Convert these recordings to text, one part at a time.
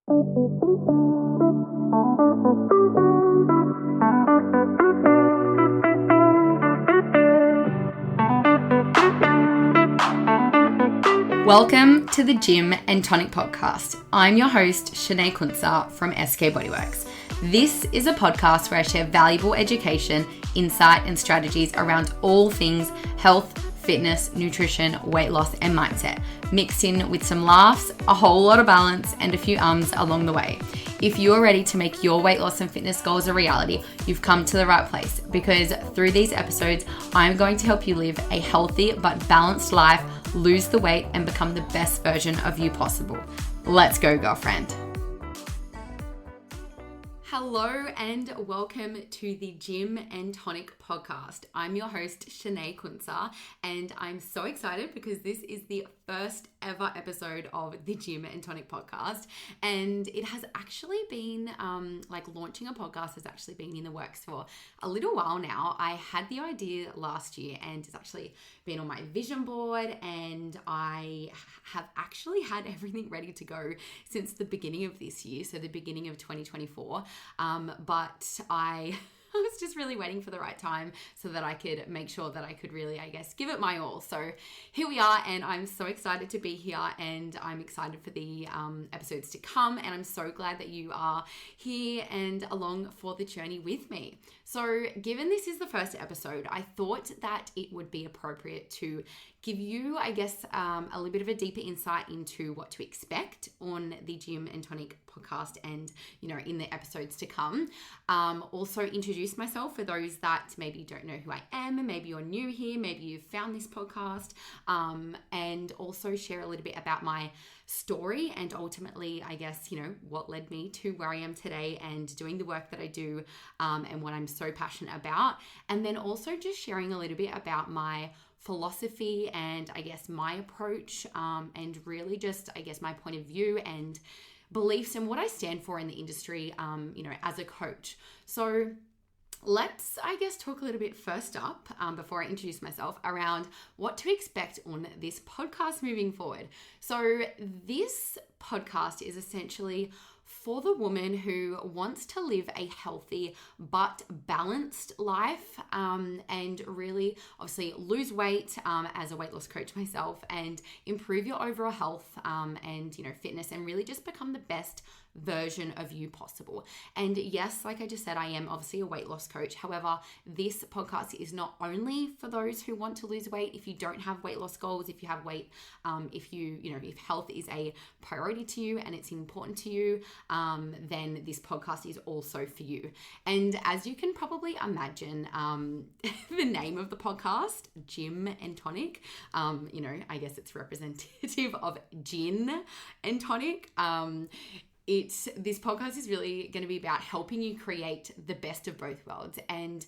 Welcome to the Gym Tonic Podcast. I'm your host, Shanae Kunsa from SK Bodyworks. This is a podcast where I share valuable education, insight, and strategies around all things health, fitness, nutrition, weight loss, and mindset, mixed in with some laughs, a whole lot of balance, and a few ums along the way. If you're ready to make your weight loss and fitness goals a reality, you've come to the right place, because through these episodes, I'm going to help you live a healthy but balanced life, lose the weight, and become the best version of you possible. Let's go, girlfriend. Hello and welcome to the Gym Tonic Podcast. I'm your host, Shanae Kunsa, and I'm so excited because this is the first ever episode of the Gym Tonic Podcast, and it has actually been launching a podcast has actually been in the works for a little while now. I had the idea last year and it's actually been on my vision board, and I have actually had everything ready to go since the beginning of this year, so the beginning of 2024. But I was just really waiting for the right time so that I could make sure that I could really, give it my all. So here we are, and I'm so excited to be here, and I'm excited for the episodes to come, and I'm so glad that you are here and along for the journey with me. So given this is the first episode, I thought that it would be appropriate to give you, a little bit of a deeper insight into what to expect on the Gym Tonic podcast and, in the episodes to come. Also introduce myself for those that maybe don't know who I am, maybe you're new here, maybe you've found this podcast, and also share a little bit about my story and ultimately, what led me to where I am today and doing the work that I do, and what I'm so passionate about. And then also just sharing a little bit about my philosophy and my approach, and really just my point of view and beliefs and what I stand for in the industry, as a coach. So let's, talk a little bit first up, before I introduce myself, around what to expect on this podcast moving forward. So this podcast is essentially for the woman who wants to live a healthy but balanced life, and really obviously lose weight, as a weight loss coach myself, and improve your overall health, and fitness, and really just become the best version of you possible. And yes, like I just said, I am obviously a weight loss coach. However, this podcast is not only for those who want to lose weight. If you don't have weight loss goals, if you have weight, if health is a priority to you and it's important to you, then this podcast is also for you. And as you can probably imagine, the name of the podcast, Gym Tonic, it's representative of gin and tonic. This podcast is really going to be about helping you create the best of both worlds. And,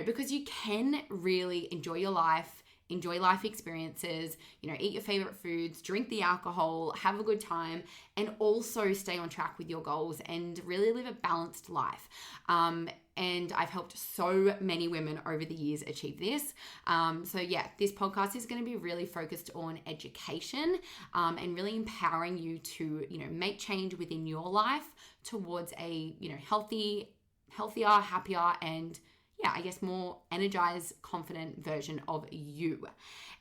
because you can really enjoy your life, enjoy life experiences, eat your favorite foods, drink the alcohol, have a good time, and also stay on track with your goals and really live a balanced life. And I've helped so many women over the years achieve this. This podcast is going to be really focused on education, and really empowering you to, make change within your life towards a, healthier, happier, and more energized, confident version of you.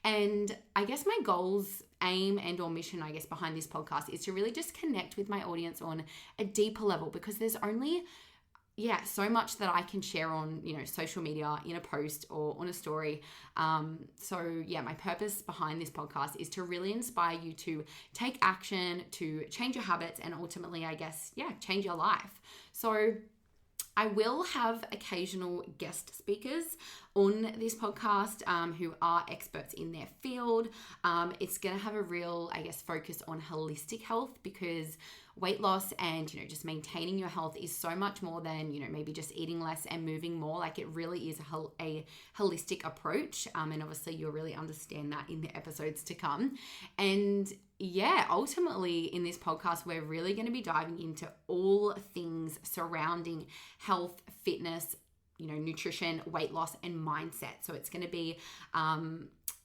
And my goals, aim, and or mission, behind this podcast is to really just connect with my audience on a deeper level, because there's only so much that I can share on, social media, in a post or on a story. My purpose behind this podcast is to really inspire you to take action, to change your habits, and ultimately, change your life. So I will have occasional guest speakers on this podcast, who are experts in their field. It's going to have a real, focus on holistic health, because weight loss and, just maintaining your health is so much more than, maybe just eating less and moving more. Like, it really is a holistic approach. And obviously you'll really understand that in the episodes to come. And ultimately in this podcast, we're really going to be diving into all things surrounding health, fitness, nutrition, weight loss, and mindset. So it's going to be,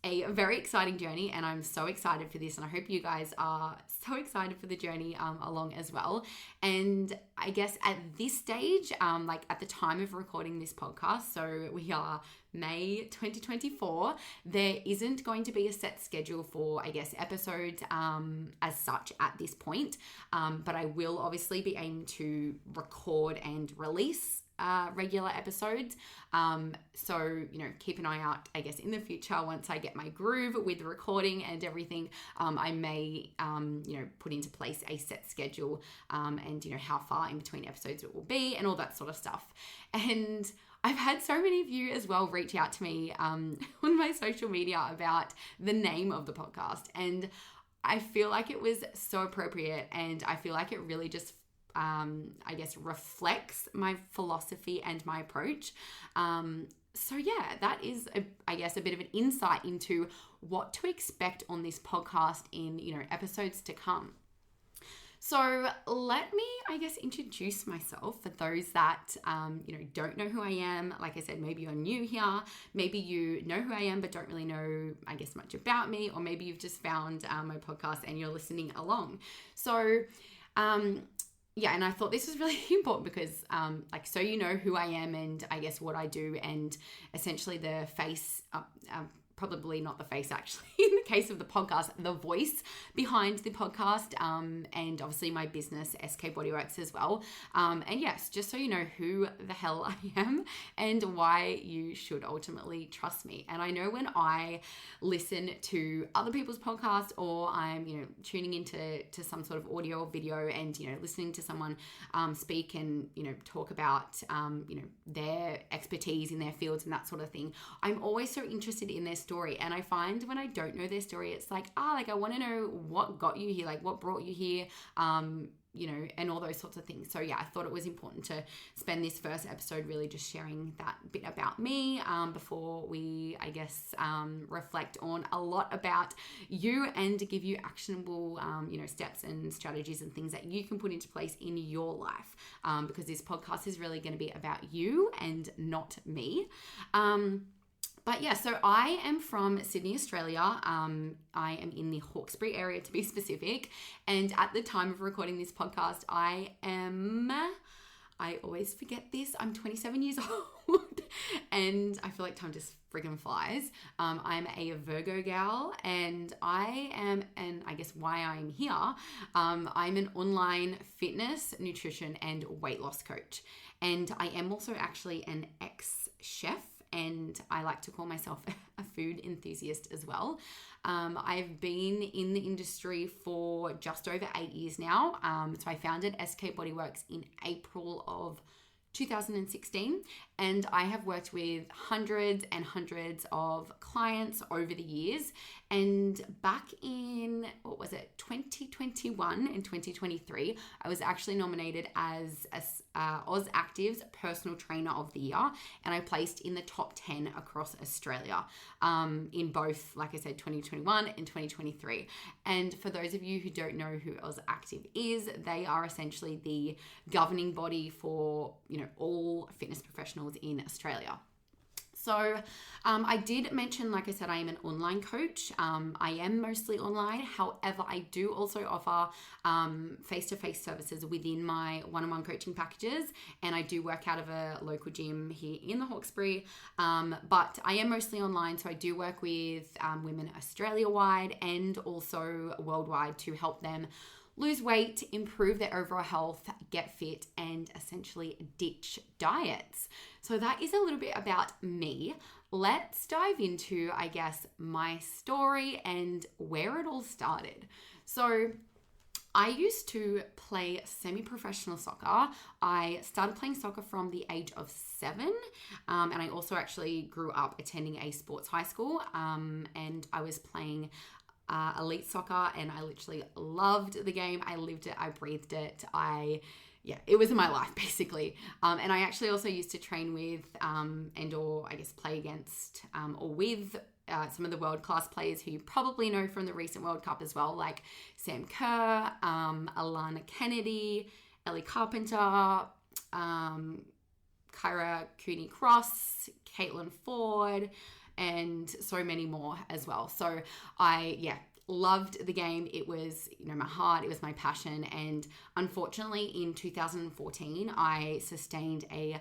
a very exciting journey, and I'm so excited for this, and I hope you guys are so excited for the journey along as well. And I guess at this stage, like at the time of recording this podcast, so we are May 2024, there isn't going to be a set schedule for, I guess, episodes as such at this point, but I will obviously be aiming to record and release regular episodes. So, keep an eye out, I guess, in the future once I get my groove with recording and everything. I may, put into place a set schedule and, how far in between episodes it will be and all that sort of stuff. And I've had so many of you as well reach out to me on my social media about the name of the podcast. And I feel like it was so appropriate, and I feel like it really just reflects my philosophy and my approach. So yeah, that is, a bit of an insight into what to expect on this podcast in, episodes to come. So let me, introduce myself for those that, don't know who I am. Like I said, maybe you're new here. Maybe you know who I am, but don't really know, much about me. Or maybe you've just found my podcast and you're listening along. So, and I thought this was really important because, so you know who I am and I guess what I do, and essentially the face, probably not the face actually, in the case of the podcast, the voice behind the podcast, and obviously my business, SK Bodyworks as well. And yes, just so you know who the hell I am and why you should ultimately trust me. And I know when I listen to other people's podcasts, or I'm, tuning into some sort of audio or video and, listening to someone speak and, talk about, their expertise in their fields and that sort of thing, I'm always so interested in their story. And I find when I don't know their story, it's like, I want to know what got you here, like what brought you here, and all those sorts of things. So yeah, I thought it was important to spend this first episode really just sharing that bit about me, before we, reflect on a lot about you and to give you actionable, steps and strategies and things that you can put into place in your life, because this podcast is really going to be about you and not me. But yeah, so I am from Sydney, Australia. I am in the Hawkesbury area to be specific. And at the time of recording this podcast, I always forget this, I'm 27 years old and I feel like time just friggin' flies. I'm a Virgo gal, and I am, and I guess why I'm here, I'm an online fitness, nutrition and weight loss coach. And I am also actually an ex-chef, and I like to call myself a food enthusiast as well. I've been in the industry for just over 8 years now. So I founded SK Bodyworks in April of 2016, and I have worked with hundreds and hundreds of clients over the years. And back in, 2021 and 2023, I was actually nominated as Oz Active's Personal Trainer of the Year, and I placed in the top 10 across Australia, in both, like I said, 2021 and 2023. And for those of you who don't know who Oz Active is, they are essentially the governing body for, all fitness professionals in Australia. So I did mention, like I said, I am an online coach. I am mostly online. However, I do also offer face-to-face services within my one-on-one coaching packages. And I do work out of a local gym here in the Hawkesbury. But I am mostly online. So I do work with women Australia-wide and also worldwide to help them lose weight, improve their overall health, get fit, and essentially ditch diets. So that is a little bit about me. Let's dive into, my story and where it all started. So I used to play semi-professional soccer. I started playing soccer from the age of 7, and I also actually grew up attending a sports high school, and I was playing elite soccer, and I literally loved the game. I lived it, I breathed it. It was my life basically. And I actually also used to train with play against or with some of the world-class players who you probably know from the recent World Cup as well, like Sam Kerr, Alana Kennedy, Ellie Carpenter, Kyra Cooney-Cross, Caitlin Ford, and so many more as well. So I loved the game. It was, my heart, it was my passion. And unfortunately in 2014, I sustained a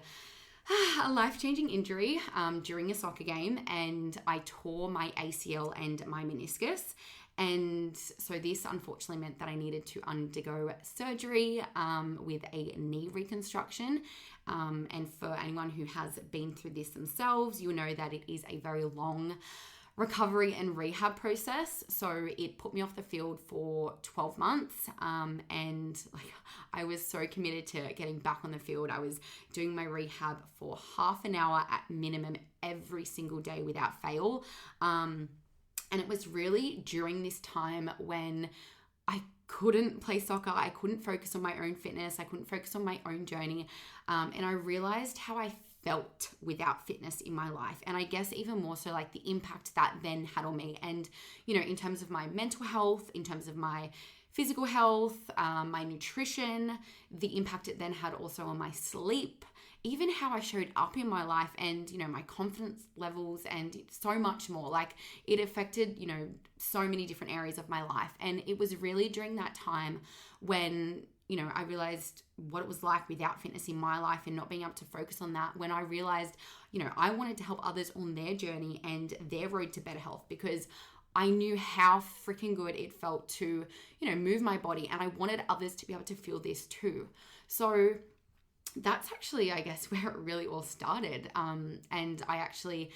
life-changing injury during a soccer game, and I tore my ACL and my meniscus. And so this unfortunately meant that I needed to undergo surgery with a knee reconstruction. And for anyone who has been through this themselves, you'll know that it is a very long recovery and rehab process. So it put me off the field for 12 months. And I was so committed to getting back on the field. I was doing my rehab for half an hour at minimum every single day without fail. And it was really during this time when I couldn't play soccer. I couldn't focus on my own fitness. I couldn't focus on my own journey. And I realized how I felt without fitness in my life. And I guess even more so like the impact that then had on me. And, in terms of my mental health, in terms of my physical health, my nutrition, the impact it then had also on my sleep, even how I showed up in my life and, my confidence levels and so much more. Like it affected, so many different areas of my life. And it was really during that time when, I realized what it was like without fitness in my life and not being able to focus on that, when I realized, I wanted to help others on their journey and their road to better health, because I knew how freaking good it felt to, move my body, and I wanted others to be able to feel this too. So that's actually, I guess, where it really all started. And I actually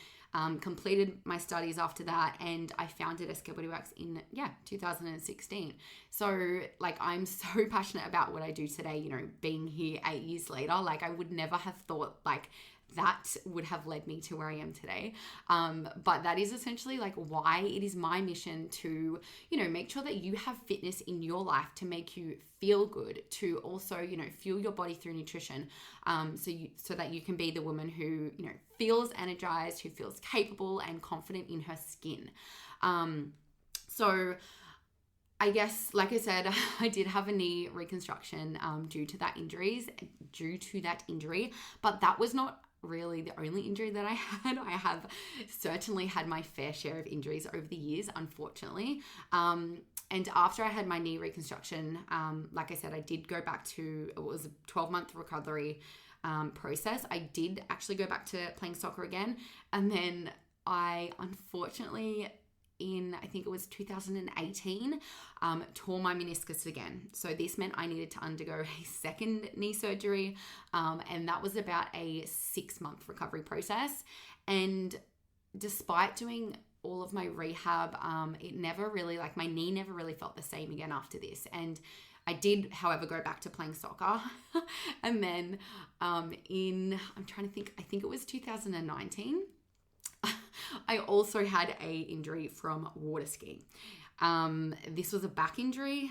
completed my studies after that, and I founded SK Bodyworks in 2016. So I'm so passionate about what I do today, being here 8 years later. I would never have thought that would have led me to where I am today. But that is essentially why it is my mission to, make sure that you have fitness in your life to make you feel good, to also, fuel your body through nutrition. So that you can be the woman who, feels energized, who feels capable and confident in her skin. So I guess, like I said, I did have a knee reconstruction due to that injury, but that was not really the only injury that I had. I have certainly had my fair share of injuries over the years, unfortunately. And after I had my knee reconstruction, like I said, I did go back to, it was a 12-month recovery process. I did actually go back to playing soccer again. And then I unfortunately, I think it was 2018, tore my meniscus again. So this meant I needed to undergo a second knee surgery. And that was about a 6-month recovery process. And despite doing all of my rehab, it never really, my knee never really felt the same again after this. And I did, however, go back to playing soccer. And then I'm trying to think, I think it was 2019. I also had a injury from water skiing. This was a back injury.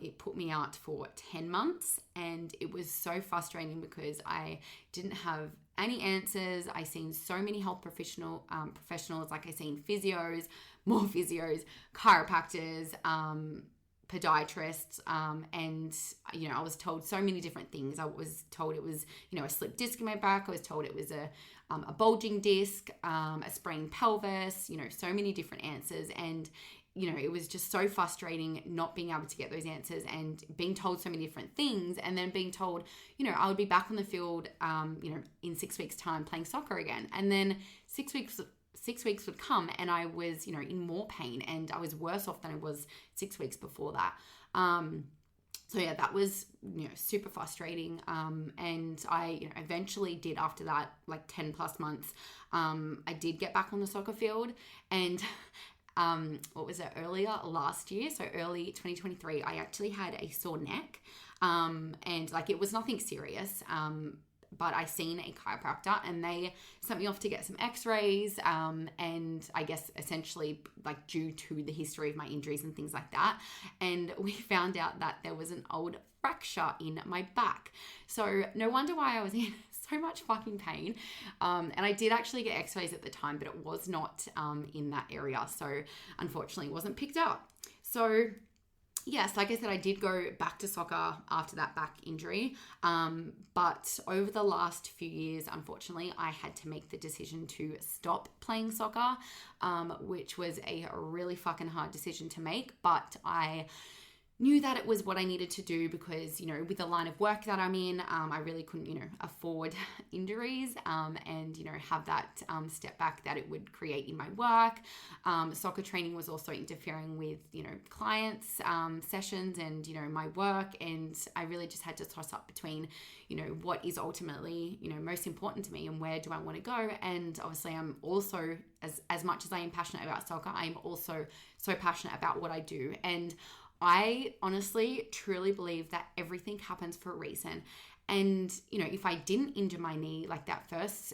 It put me out for 10 months, and it was so frustrating because I didn't have any answers. I seen so many health professionals, I seen physios, more physios, chiropractors, podiatrists, and I was told so many different things. I was told it was a slipped disc in my back. I was told it was a bulging disc, a sprained pelvis, so many different answers. And it was just so frustrating not being able to get those answers and being told so many different things, and then being told I would be back on the field in 6 weeks time playing soccer again. And then 6 weeks would come and I was, in more pain, and I was worse off than I was 6 weeks before that. So yeah, that was, super frustrating. And I eventually did, after that, 10 plus months, I did get back on the soccer field. And what was it, earlier last year, so early 2023, I actually had a sore neck. And it was nothing serious. But I seen a chiropractor and they sent me off to get some x-rays. And I guess essentially due to the history of my injuries and things like that. And we found out that there was an old fracture in my back. So no wonder why I was in so much fucking pain. And I did actually get x-rays at the time, but it was not in that area. So unfortunately it wasn't picked up. So yes, like I said, I did go back to soccer after that back injury. But over the last few years, unfortunately, I had to make the decision to stop playing soccer, which was a really fucking hard decision to make. But I knew that it was what I needed to do because, with the line of work that I'm in, I really couldn't, afford injuries and, have that step back that it would create in my work. Soccer training was also interfering with, clients' sessions and, my work. And I really just had to toss up between, what is ultimately, most important to me and where do I want to go. And obviously I'm also, as much as I am passionate about soccer, I'm also so passionate about what I do. And I honestly, truly believe that everything happens for a reason. And, if I didn't injure my knee, like that first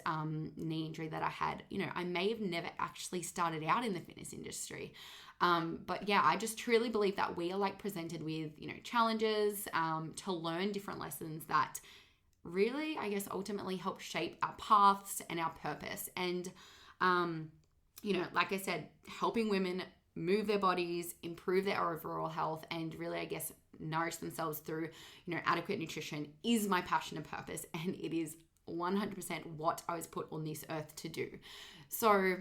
knee injury that I had, I may have never actually started out in the fitness industry. But yeah, I just truly believe that we are like presented with, challenges to learn different lessons that really, I guess, ultimately help shape our paths and our purpose. And, like I said, helping women move their bodies, improve their overall health, and really, I guess, nourish themselves through, adequate nutrition is my passion and purpose. And it is 100% what I was put on this earth to do. So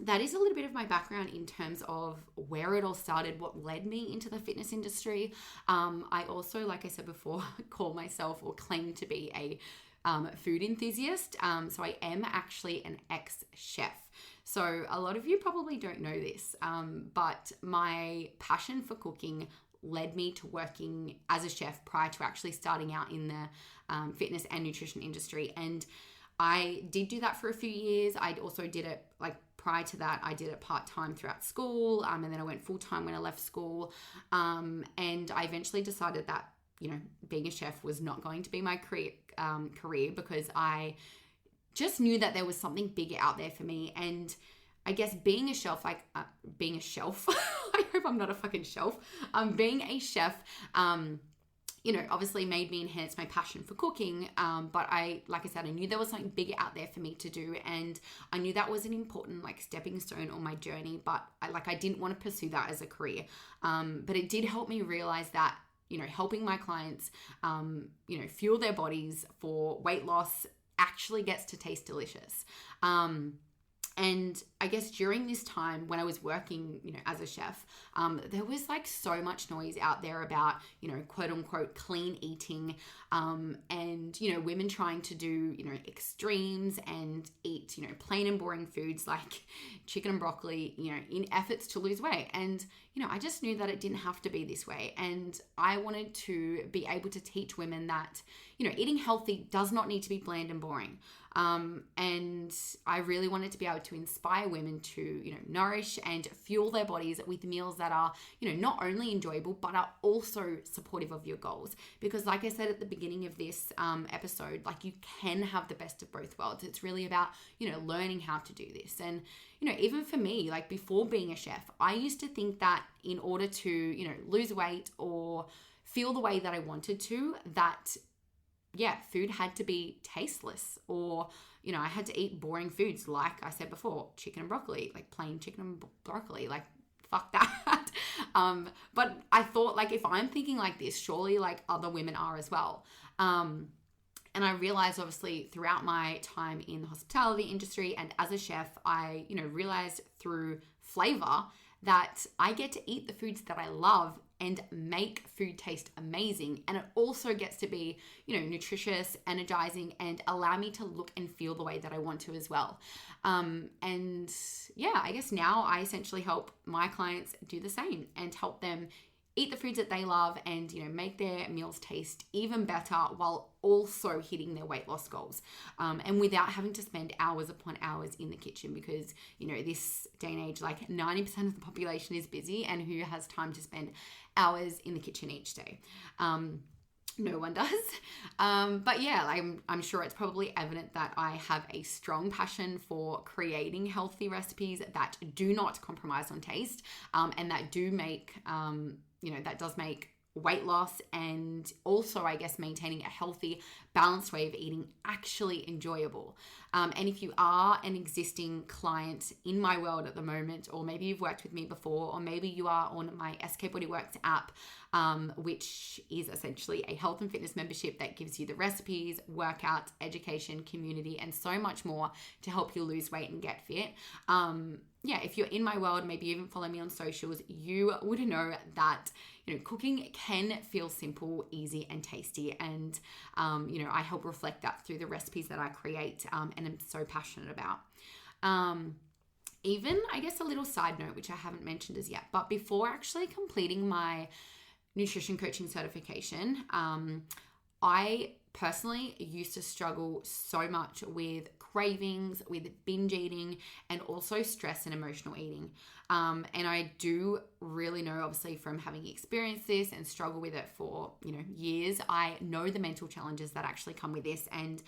that is a little bit of my background in terms of where it all started, what led me into the fitness industry. I also, like I said before, call myself or claim to be a food enthusiast. So I am actually an ex-chef. So a lot of you probably don't know this, but my passion for cooking led me to working as a chef prior to actually starting out in the fitness and nutrition industry. And I did do that for a few years. I also did it prior to that, I did it part-time throughout school. And then I went full-time when I left school. And I eventually decided that, being a chef was not going to be my career because I just knew that there was something bigger out there for me. And I guess being a shelf, I hope I'm not a fucking shelf. Being a chef, obviously made me enhance my passion for cooking. But like I said, I knew there was something bigger out there for me to do. And I knew that was an important stepping stone on my journey. But I didn't want to pursue that as a career. But it did help me realize that, helping my clients, fuel their bodies for weight loss actually gets to taste delicious. And I guess during this time when I was working, as a chef, there was so much noise out there about, quote unquote, clean eating, and, women trying to do, extremes and eat, plain and boring foods like chicken and broccoli, in efforts to lose weight. And, I just knew that it didn't have to be this way. And I wanted to be able to teach women that, eating healthy does not need to be bland and boring. And I really wanted to be able to inspire women to, nourish and fuel their bodies with meals that are, not only enjoyable, but are also supportive of your goals. Because like I said at the beginning of this episode, you can have the best of both worlds. It's really about, learning how to do this. And, even for me, before being a chef, I used to think that in order to, lose weight or feel the way that I wanted to, that food had to be tasteless or, I had to eat boring foods. Like I said before, chicken and broccoli, plain chicken and broccoli, fuck that. But I thought if I'm thinking like this, surely other women are as well. And I realized obviously throughout my time in the hospitality industry and as a chef, I, realized through flavor that I get to eat the foods that I love and make food taste amazing. And it also gets to be, nutritious, energizing, and allow me to look and feel the way that I want to as well. And yeah, I guess now I essentially help my clients do the same and help them eat the foods that they love and, make their meals taste even better while also hitting their weight loss goals. And without having to spend hours upon hours in the kitchen because, this day and age, 90% of the population is busy and who has time to spend hours in the kitchen each day? No one does. But yeah, I'm sure it's probably evident that I have a strong passion for creating healthy recipes that do not compromise on taste, and that do make, that does make weight loss and also, I guess, maintaining a healthy, balanced way of eating actually enjoyable. And if you are an existing client in my world at the moment, or maybe you've worked with me before, or maybe you are on my SK Bodyworks app, which is essentially a health and fitness membership that gives you the recipes, workouts, education, community, and so much more to help you lose weight and get fit. If you're in my world, maybe you even follow me on socials, you would know that, cooking can feel simple, easy, and tasty. And, I help reflect that through the recipes that I create and I'm so passionate about. Even, I guess, a little side note, which I haven't mentioned as yet, but before actually completing my nutrition coaching certification, I personally used to struggle so much with cravings, with binge eating, and also stress and emotional eating. And I do really know, obviously, from having experienced this and struggled with it for, years, I know the mental challenges that actually come with this. And,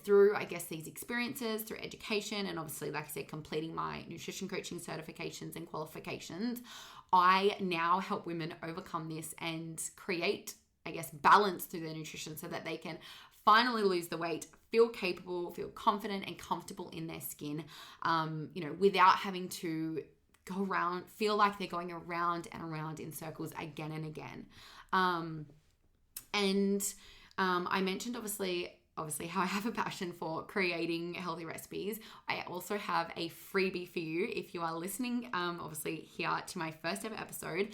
through, I guess, these experiences, through education, and obviously, like I said, completing my nutrition coaching certifications and qualifications, I now help women overcome this and create, I guess, balance through their nutrition so that they can finally lose the weight, feel capable, feel confident and comfortable in their skin, without having to go around, feel like they're going around and around in circles again and again. I mentioned obviously how I have a passion for creating healthy recipes. I also have a freebie for you. If you are listening, obviously here to my first ever episode,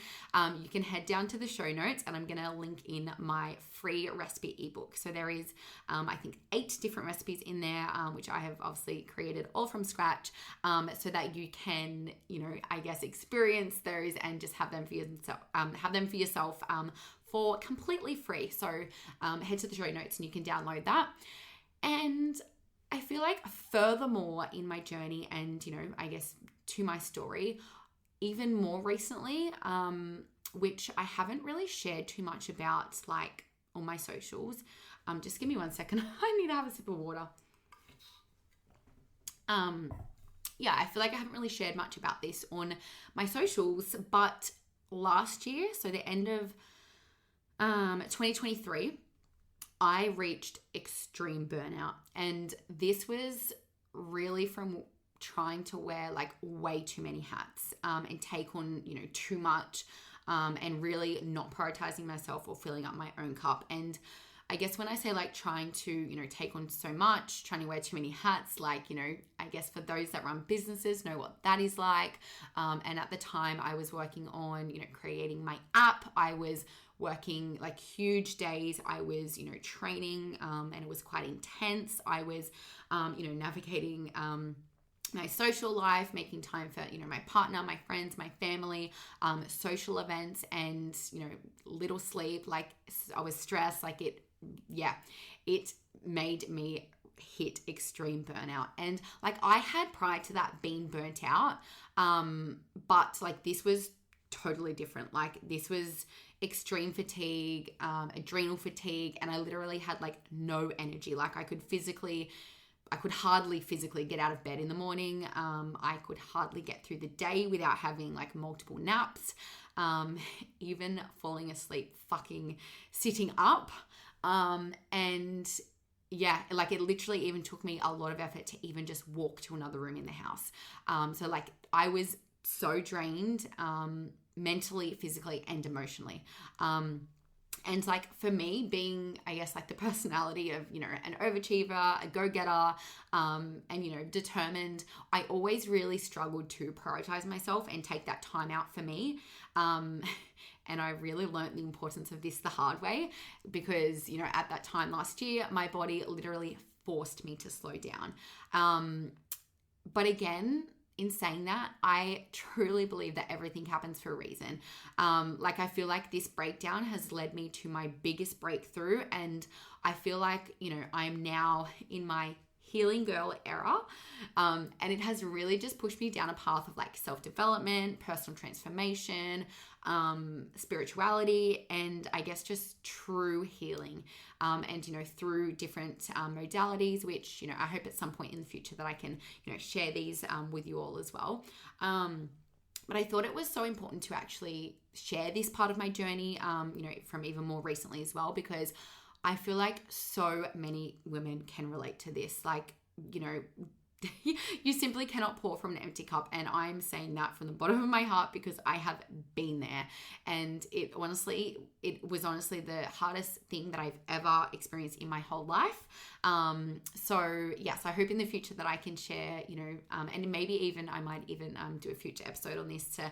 you can head down to the show notes and I'm going to link in my free recipe ebook. So there is, I think 8 different recipes in there, which I have obviously created all from scratch, so that you can, I guess, experience those and just have them for yourself, for completely free. So head to the show notes and you can download that. And I feel like furthermore in my journey and, I guess to my story, even more recently, which I haven't really shared too much about, like on my socials. Just give me 1 second. I need to have a sip of water. I feel like I haven't really shared much about this on my socials, but last year, so the end of 2023, I reached extreme burnout. And this was really from trying to wear like way too many hats, and take on, too much, and really not prioritizing myself or filling up my own cup. And I guess when I say like trying to, take on so much, trying to wear too many hats, like, I guess for those that run businesses know what that is like. And at the time I was working on, creating my app. I was working like huge days. I was, training, and it was quite intense. I was, navigating, my social life, making time for, my partner, my friends, my family, social events, and, little sleep. Like I was stressed, like it made me hit extreme burnout. And like I had prior to that been burnt out, but like this was totally different. Like this was extreme fatigue, adrenal fatigue, and I literally had like no energy. Like I could hardly physically get out of bed in the morning. I could hardly get through the day without having like multiple naps, even falling asleep fucking sitting up. Like it literally even took me a lot of effort to even just walk to another room in the house. So like I was so drained, mentally, physically, and emotionally. And like for me being, I guess, like the personality of, an overachiever, a go-getter, and, determined, I always really struggled to prioritize myself and take that time out for me. And I really learned the importance of this the hard way because, at that time last year, my body literally forced me to slow down. But again, in saying that, I truly believe that everything happens for a reason. Like I feel like this breakdown has led me to my biggest breakthrough, and I feel like, I'm now in my healing girl era, and it has really just pushed me down a path of like self-development, personal transformation, spirituality, and I guess just true healing, and through different modalities, which I hope at some point in the future that I can share these with you all as well. But I thought it was so important to actually share this part of my journey, from even more recently as well, because I feel like so many women can relate to this. Like, you simply cannot pour from an empty cup. And I'm saying that from the bottom of my heart because I have been there. And it was honestly the hardest thing that I've ever experienced in my whole life. So yes, I hope in the future that I can share, and maybe even I might even do a future episode on this to,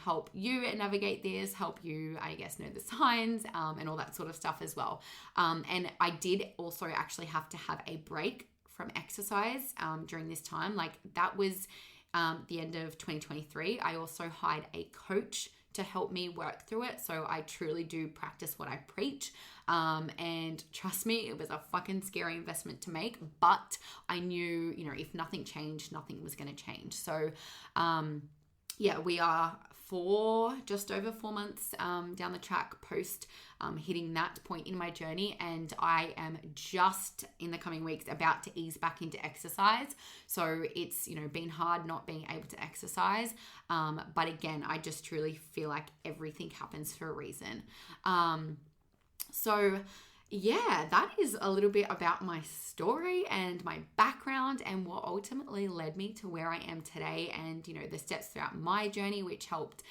help you navigate this, help you, I guess, know the signs, and all that sort of stuff as well. And I did also actually have to have a break from exercise during this time. Like that was the end of 2023. I also hired a coach to help me work through it. So I truly do practice what I preach. And trust me, it was a fucking scary investment to make, but I knew, if nothing changed, nothing was going to change. So we are just over 4 months down the track post hitting that point in my journey, and I am just in the coming weeks about to ease back into exercise. So it's been hard not being able to exercise, but again, I just truly feel like everything happens for a reason. So yeah, that is a little bit about my story and my background and what ultimately led me to where I am today, and the steps throughout my journey which helped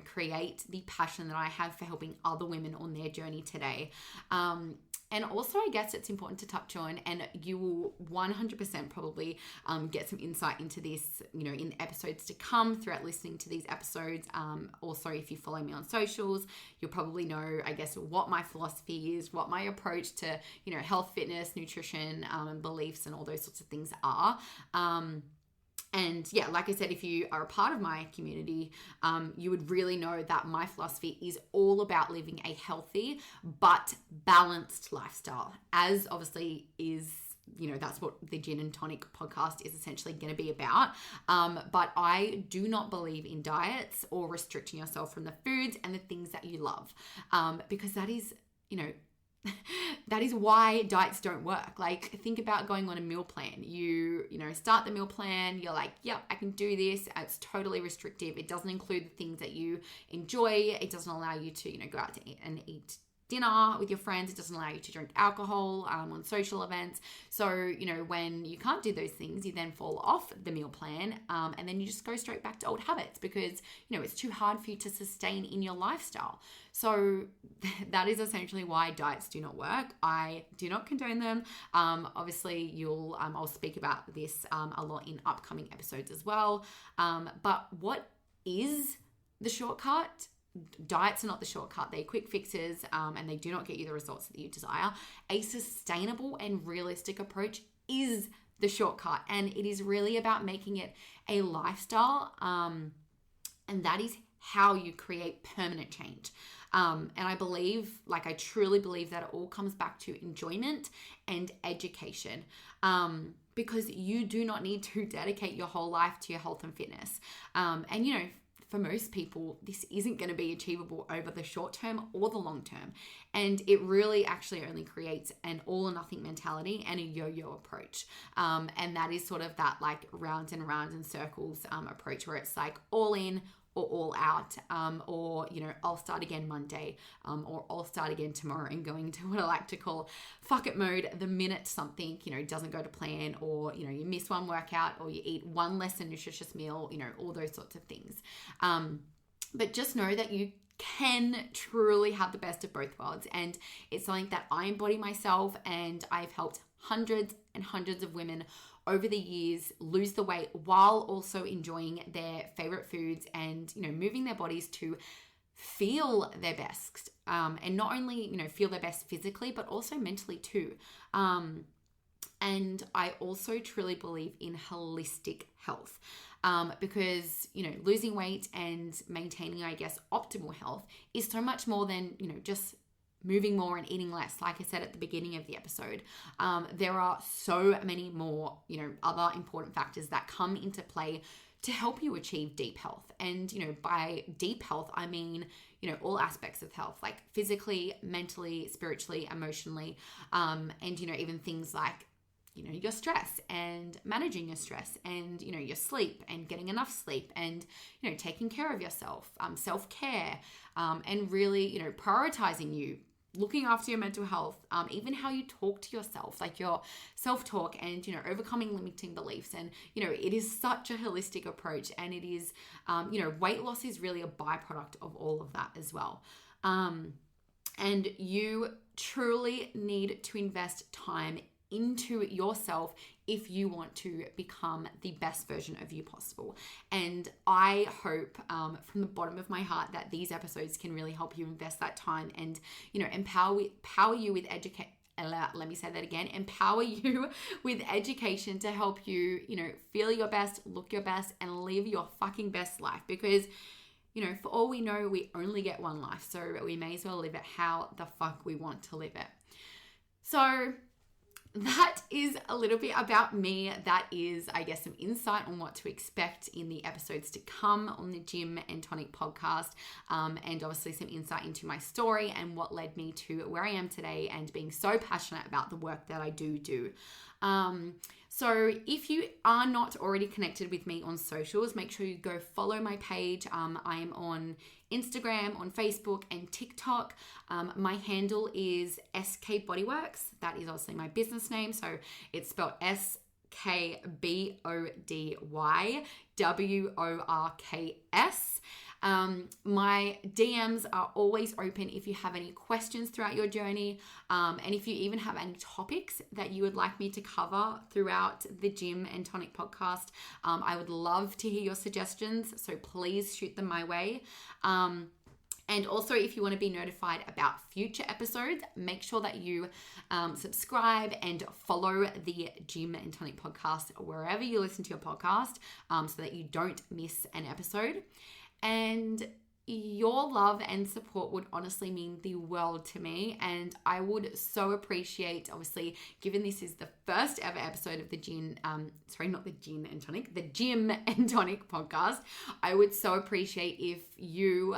create the passion that I have for helping other women on their journey today. And also, I guess it's important to touch on, and you will 100% probably get some insight into this, in episodes to come throughout listening to these episodes. Also, if you follow me on socials, you'll probably know, I guess, what my philosophy is, what my approach to, health, fitness, nutrition, and beliefs and all those sorts of things are. And yeah, like I said, if you are a part of my community, you would really know that my philosophy is all about living a healthy but balanced lifestyle, as obviously is, that's what the Gym Tonic podcast is essentially going to be about. But I do not believe in diets or restricting yourself from the foods and the things that you love, because that is, that is why diets don't work. Like, think about going on a meal plan. You start the meal plan, you're like, yep, I can do this. It's totally restrictive. It doesn't include the things that you enjoy. It doesn't allow you to, go out to eat dinner with your friends. It doesn't allow you to drink alcohol on social events. So, when you can't do those things, you then fall off the meal plan, and then you just go straight back to old habits because, it's too hard for you to sustain in your lifestyle. So that is essentially why diets do not work. I do not condone them. Obviously, I'll speak about this a lot in upcoming episodes as well. But what is the shortcut? Diets are not the shortcut. They're quick fixes, and they do not get you the results that you desire. A sustainable and realistic approach is the shortcut, and it is really about making it a lifestyle, and that is how you create permanent change. And I truly believe that it all comes back to enjoyment and education, because you do not need to dedicate your whole life to your health and fitness. And for most people, this isn't going to be achievable over the short term or the long term. And it really actually only creates an all or nothing mentality and a yo-yo approach. And that is sort of that like rounds and rounds and circles approach where it's like all in or all out, or, I'll start again Monday, or I'll start again tomorrow, and going to what I like to call fuck it mode the minute something, doesn't go to plan, or, you miss one workout, or you eat one less than nutritious meal, all those sorts of things. But just know that you can truly have the best of both worlds. And it's something that I embody myself, and I've helped hundreds and hundreds of women over the years lose the weight while also enjoying their favorite foods and, moving their bodies to feel their best. And not only, feel their best physically, but also mentally too. And I also truly believe in holistic health, because, losing weight and maintaining, I guess, optimal health is so much more than, just moving more and eating less. Like I said at the beginning of the episode, there are so many more, other important factors that come into play to help you achieve deep health. And, by deep health, I mean, all aspects of health, like physically, mentally, spiritually, emotionally, and, even things like, your stress and managing your stress and, your sleep and getting enough sleep and, taking care of yourself, self-care, and really, prioritizing you, looking after your mental health, even how you talk to yourself, like your self-talk and, overcoming limiting beliefs. And, it is such a holistic approach, and it is, weight loss is really a byproduct of all of that as well. And you truly need to invest time into yourself if you want to become the best version of you possible. And I hope from the bottom of my heart that these episodes can really help you invest that time and, empower you with education. Let me say that again. Empower you with education to help you, feel your best, look your best, and live your fucking best life. Because, for all we know, we only get one life. So we may as well live it how the fuck we want to live it. So that is a little bit about me. That is, I guess, some insight on what to expect in the episodes to come on the Gym and Tonic podcast, and obviously some insight into my story and what led me to where I am today and being so passionate about the work that I do. So if you are not already connected with me on socials, make sure you go follow my page. I am on Instagram, on Facebook, and TikTok. My handle is SK Bodyworks. That is obviously my business name. So it's spelled SKBODYWORKS. My DMs are always open if you have any questions throughout your journey, and if you even have any topics that you would like me to cover throughout the Gym and Tonic podcast. I would love to hear your suggestions, so please shoot them my way. And also, if you want to be notified about future episodes, make sure that you subscribe and follow the Gym and Tonic podcast wherever you listen to your podcast, so that you don't miss an episode. And your love and support would honestly mean the world to me, and I would so appreciate, obviously, given this is the first ever episode of the Gym and Tonic podcast, I would so appreciate if you,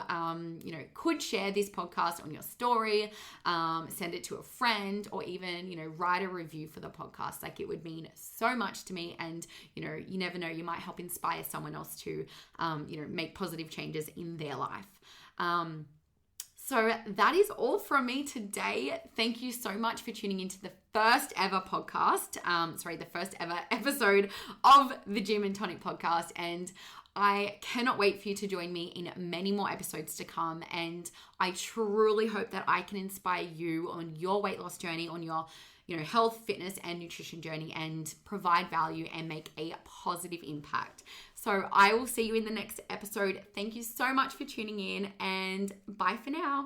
could share this podcast on your story, send it to a friend, or even, write a review for the podcast. Like, it would mean so much to me, and, you never know, you might help inspire someone else to, make positive changes in their life. So that is all from me today. Thank you so much for tuning into the first ever podcast, the first ever episode of the Gym and Tonic podcast. And I cannot wait for you to join me in many more episodes to come. And I truly hope that I can inspire you on your weight loss journey, on your health, fitness, and nutrition journey, and provide value and make a positive impact. So I will see you in the next episode. Thank you so much for tuning in, and bye for now.